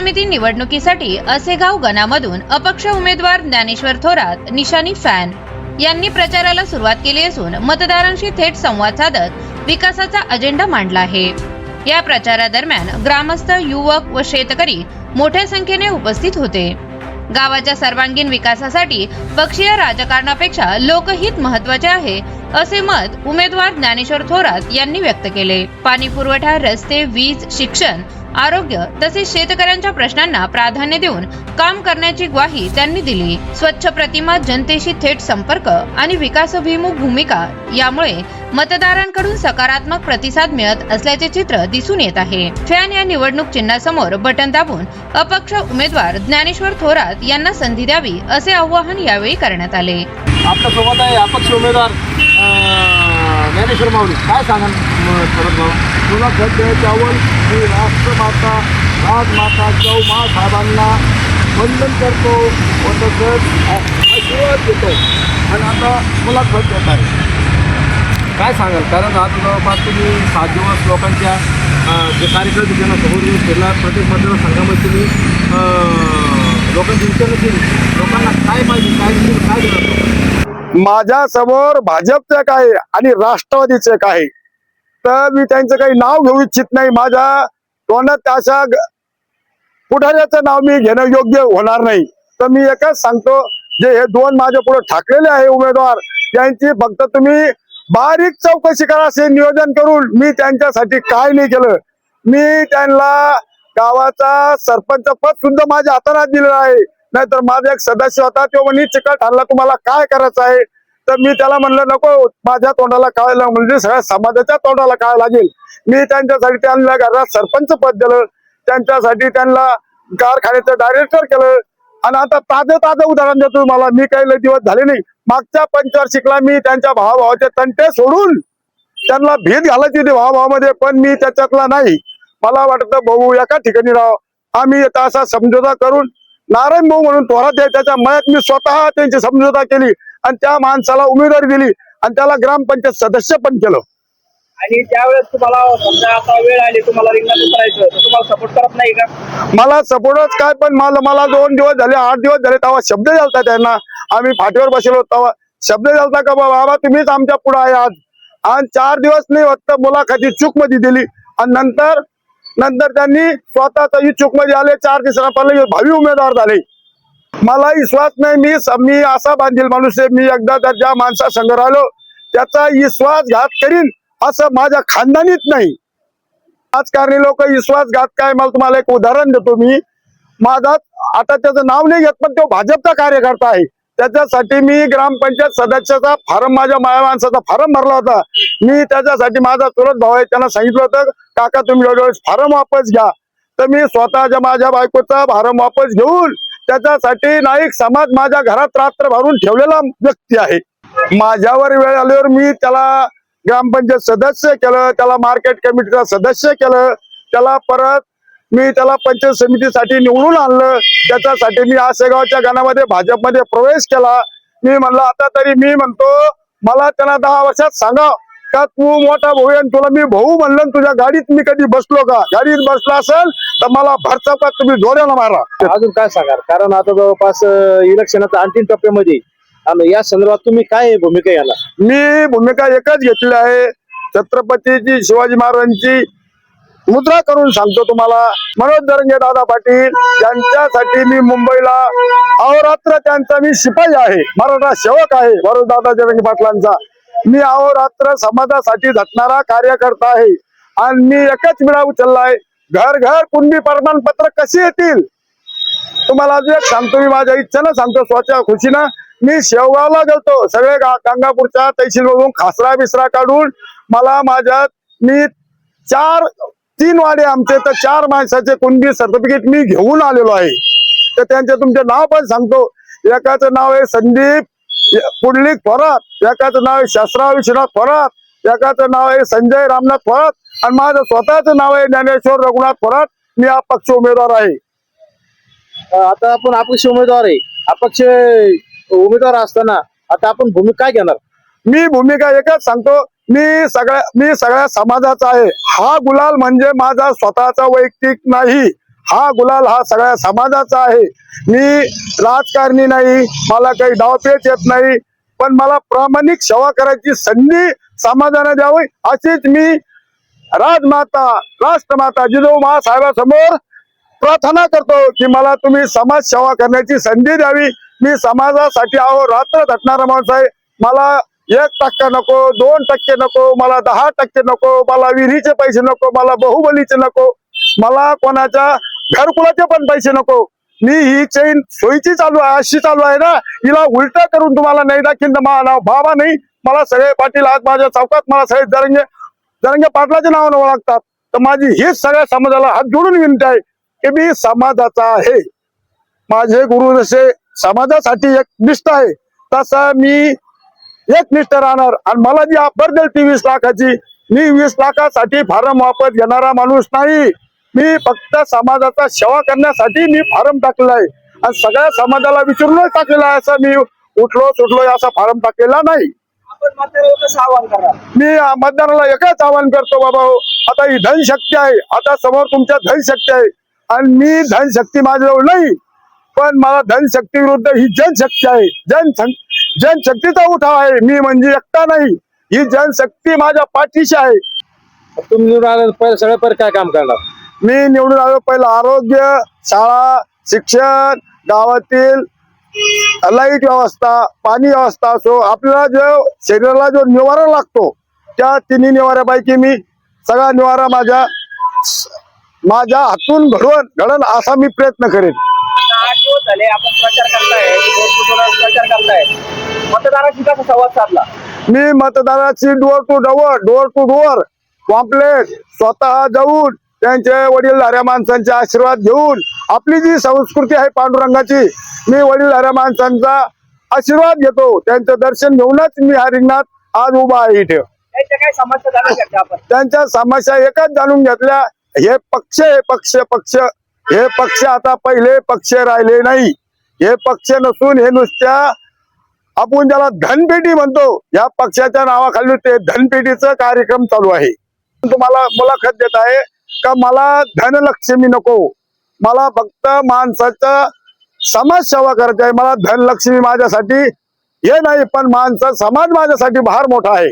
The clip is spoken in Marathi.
समिती निवडणुकीसाठी असेगाव गणामधून अपक्ष उमेदवार ज्ञानेश्वर थोरात निशाणी फॅन यांनी प्रचाराला सुरुवात केली असून मतदारांशी थेट संवाद साधत विकासाचा अजेंडा मांडला आहे। या प्रचारादरम्यान ग्रामस्थ, युवक व शेतकरी मोठ्या संख्येने उपस्थित होते। गावाच्या सर्वांगीण विकासासाठी पक्षीय राजकारणापेक्षा लोकहित महत्त्वाचे आहे असे मत उमेदवार ज्ञानेश्वर थोरात यांनी व्यक्त केले। पाणी पुरवठा, रस्ते, वीज, शिक्षण, आरोग्य तसेच शेतकऱ्यांच्या प्रश्नांना प्राधान्य देऊन काम करण्याची ग्वाही त्यांनी दिली। स्वच्छ प्रतिमा, जनतेशी थेट संपर्क आणि विकासाभिमुख भूमिका यामुळे मतदारांकडून सकारात्मक प्रतिसाद मिळत असल्याचे चित्र दिसून येत आहे। फॅन या निवडणूक चिन्हासमोर बटन दाबून अपक्ष उमेदवार ज्ञानेश्वर थोरात यांना संधी द्यावी असे आवाहन यावेळी करण्यात आले। आपल्या सोबत आहे अपक्ष उमेदवार ज्ञानेश्वर माऊली, काय सांगाल थोरात भाऊ? तुला खत द्यावं मी राष्ट्रमाता, राजमाता जौ मा साहेबांना वंदन करतो व तसंच आशीर्वाद देतो आणि आता मला खत देत आहे। काय सांगाल? कारण आता जवळपास तुम्ही 7 दिवस लोकांच्या जे कार्यकर्ते ज्यांना समोर फिरला, प्रत्येक मतदारसंघामध्ये तुम्ही लोकांची विचारणा केली, लोकांना काय पाहिजे, काय देणार? माझ्या समोर भाजपचं काय आणि राष्ट्रवादीचं काय, तर मी त्यांचं काही नाव घेऊ इच्छित नाही। माझ्या तोंडात अशा पुढाऱ्याचं नाव मी घेणं योग्य होणार नाही। तर मी एकच सांगतो, जे हे 2 माझ्या पुढे ठाकलेले आहे उमेदवार, त्यांची फक्त तुम्ही बारीक चौकशी करा। असे नियोजन करून मी त्यांच्यासाठी काय नाही केलं। मी त्यांना गावाचा सरपंच पद सुद्धा माझ्या हाताने दिलेलं आहे। नाहीतर माझा एक सदस्य होता, तो म्हणे चिकट आणला, तुम्हाला काय करायचं आहे? तर मी त्याला म्हणलं नको, माझ्या तोंडाला काय म्हणजे सगळ्या समाजाच्या तोंडाला काय लागेल। मी त्यांच्यासाठी त्यांना घरात सरपंच पद दिलं, त्यांच्यासाठी त्यांना कारखान्याचं डायरेक्टर केलं। आणि आता ताजं उदाहरण देतो मला, मी काही दिवस झाले नाही, मागच्या पंचवार्षिकला मी त्यांच्या भावाचे तंटे सोडून त्यांना भीत घालायची होती भावामध्ये, पण मी त्याच्यातला नाही। मला वाटतं भाऊ एका ठिकाणी राहावं, आम्ही आता असा समझोता करून नारायण भाऊ म्हणून थोरात आहे, त्याच्या मयात मी स्वतः त्यांची समझोता केली आणि त्या माणसाला उमेदवारी दिली आणि त्याला ग्रामपंचायत सदस्य पण केलं। आणि त्यावेळेस तुम्हाला समजा आता वेळ आली तुम्हाला रिंगणात उतरायचं, तर तुम्हाला सपोर्ट करत नाही का? मला सपोर्टच काय, पण मला 2 दिवस झाले, 8 दिवस झाले, तेव्हा शब्द झालता त्यांना, आम्ही फाटीवर बसलो तेव्हा शब्द झालता का बाबा तुम्हीच आमच्या पुढे आहे आज। आणि 4 दिवस नाही होत मुलाखती चूक मध्ये दिली आणि नंतर त्यांनी स्वतःच चूक मध्ये आले। 4 दिवसांना पहिले भावी उमेदवार झाले। मला विश्वास नाही, मी असा बांधील माणूस आहे, मी एकदा ज्या माणसा संग राहिलो त्याचा विश्वासघात करीन असं माझ्या खानदानीत नाही। राजकारणी लोक विश्वासघात काय, मला तुम्हाला एक उदाहरण देतो मी। माझा आता त्याचं नाव नाही घेत, पण तो भाजपचा कार्यकर्ता आहे, त्याच्यासाठी मी ग्रामपंचायत सदस्याचा फॉर्म, माझ्या माया माणसाचा फॉर्म भरला होता। मी त्याच्यासाठी, माझा चुलत भाऊ आहे, त्यांना सांगितलं होतं काका तुम्ही फॉर्म वापस घ्या। तर मी स्वतःच्या माझ्या बायकोचा फॉर्म वापस घेऊन त्याच्यासाठी नाईक समाज माझ्या घरात रात्र भरून ठेवलेला व्यक्ती आहे। माझ्यावर वेळ आल्यावर मी त्याला ग्रामपंचायत सदस्य केलं, त्याला मार्केट कमिटीचा सदस्य केलं, त्याला परत मी त्याला पंचायत समितीसाठी निवडून आणलं। त्याच्यासाठी मी आसेगावच्या गणामध्ये भाजपमध्ये प्रवेश केला। मी म्हणलं आता तरी मी म्हणतो, मला त्यांना 10 वर्षात सांगा का तू मोठा भाऊ आहे, तुला मी भाऊ म्हणलं, तुझ्या गाडीत मी कधी बसलो का? गाडीत बसला असेल तर मला भरचौकात तुम्ही जोड्याला मारा। अजून काय सांगाल? कारण आता जवळपास इलेक्शनच्या अंतिम टप्प्यामध्ये आणि या संदर्भात तुम्ही काय भूमिका घ्याल? मी भूमिका एकच घेतली आहे, छत्रपतीची शिवाजी महाराजांची मुद्रा करून सांगतो तुम्हाला। मनोज जरंगे दादा पाटील यांच्यासाठी मी मुंबईला अहोरात्र त्यांचा मी शिपाई आहे, मराठा सेवक आहे मनोज दादा जरंगे पाटलांचा। मी अहोरात्र समाजासाठी झटणारा कार्यकर्ता आहे आणि मी एकच विडा उचललाय, घर घर कुणबी प्रमाणपत्र कशी येतील तुम्हाला अजून एक सांगतो। मी माझ्या इच्छेनं सांगतो, स्वतः खुशीनं मी शेवगावला गेलतो, सगळे गंगापूरच्या तहसील मधून खासरा बिसरा काढून मला मी 3 वाडे आमचे, तर 4 माणसाचे कुणबी सर्टिफिकेट मी घेऊन आलेलो आहे। तर त्यांचे तुमचे नाव पण सांगतो, एकाचं नाव आहे संदीप पुंडलिक थोरात, एकाचं नाव आहे शास्त्राव विश्वनाथ थोरात, एकाचं नाव आहे संजय रामनाथ थोरात आणि माझं स्वतःचं नाव आहे ज्ञानेश्वर रघुनाथ थोरात। मी अपक्ष उमेदवार आहे। आता आपण अपक्ष उमेदवार आहे, अपक्ष उमेदवार असताना आता आपण भूमिका काय घेणार? मी भूमिका एकच सांगतो, मी सगळ्या समाजाचा आहे। हा गुलाल म्हणजे माझा स्वतःचा वैयक्तिक नाही, हा गुलाल हा सगळ्या समाजाचा आहे. मी राजकारणी नाही, मला काही डावपेच येत नाही, पण मला प्रामाणिक सेवा करायची संधी समाजाने द्यावी अशीच मी राजमाता राष्ट्रमाता जिजाऊ साहेबांसमोर प्रार्थना करतो की मला तुम्ही समाज सेवा करण्याची संधी द्यावी. मी समाजासाठी रात्र झटणारा माणूस आहे. मला 1% नको, 2% नको, मला 10% नको, मला विहिरीचे पैसे नको, मला बाहुबलीचे नको, मला कोणाच्या घरकुलाचे पण पैसे नको. मी ही चैन सोयीची चालू आहे, अशी चालू आहे ना, हिला उलटा करून तुम्हाला नाही दाखीन तर माझं नाव बाबा नाही. मला सगळे पाटील आज माझ्या चौकात मला सगळे जरंगे पाटलाच्या नावानं ओळखतात. तर माझी हीच सगळ्या समाजाला हात जोडून विनंती आहे की मी समाजाचा आहे. माझे गुरु जसे समाजासाठी एक निष्ठ आहे तसा मी एक निष्ठ राहणार. आणि मला जी ऑफर दिली ती 20 लाखाची, मी 20 लाखासाठी फार्म वापस घेणारा माणूस नाही. मी फक्त समाजाचा सेवा करण्यासाठी मी फार्म टाकलेला आहे आणि सगळ्या समाजाला विचारूनच टाकलेला आहे. असं मी उठलो सुटलो असा फार्म टाकलेला नाही. आपण मात्र कसं आवाहन करा? मी मतदाराला एकच आवाहन करतो, बाबा हो, आता ही धनशक्ती आहे, आता समोर तुमच्या धनशक्ती आहे आणि मी धनशक्ती माझ्याजवळ नाही, पण मला धनशक्ती विरुद्ध ही जनशक्ती आहे. जनशक्तीचा उठाव आहे. मी म्हणजे एकटा नाही, ही जनशक्ती माझ्या पाठीशी आहे. तुम्ही निवडून आले पहिले सगळ्या काय काम करणार? मी निवडून आलो पहिलं आरोग्य, शाळा, शिक्षण, गावातील लाईट व्यवस्था, पाणी व्यवस्था असो, आपल्याला जो शरीराला जो निवारा लागतो त्या तिन्ही निवाऱ्यापैकी मी सगळा निवारा माझ्या हातून घडण असा मी प्रयत्न करेन. आता 8 दिवस झाले आपण प्रचार करताय, प्रचार करताय, मतदाराशी कसा संवाद साधला? मी मतदाराची डोर टू डोर पॉम्पलेट स्वतः जाऊन त्यांचे वडीलधाऱ्या माणसांचे आशीर्वाद घेऊन, आपली जी संस्कृती आहे पांडुरंगाची, मी वडीलधाऱ्या माणसांचा आशीर्वाद घेतो. त्यांचं दर्शन घेऊनच मी ह्या रिंगणात आज उभा आहे इथे. त्यांच्या काय समस्या जाणून घ्यायच्या आपण? त्यांच्या समस्या एकच जाणून घेतल्या. हे पक्ष आता पहिले पक्ष राहिले नाही. हे पक्ष नसून हे नुसत्या आपण ज्याला धनपेटी म्हणतो, या पक्षाच्या नावाखाली ते धनपेटीचा कार्यक्रम चालू आहे. तुम्हाला मुलाखत देत आहे का मला धनलक्ष्मी नको, मला फक्त माणसाचा समाजसेवा करायची आहे. मला धनलक्ष्मी माझ्यासाठी हे नाही, पण समाज माझ्यासाठी फार मोठा आहे.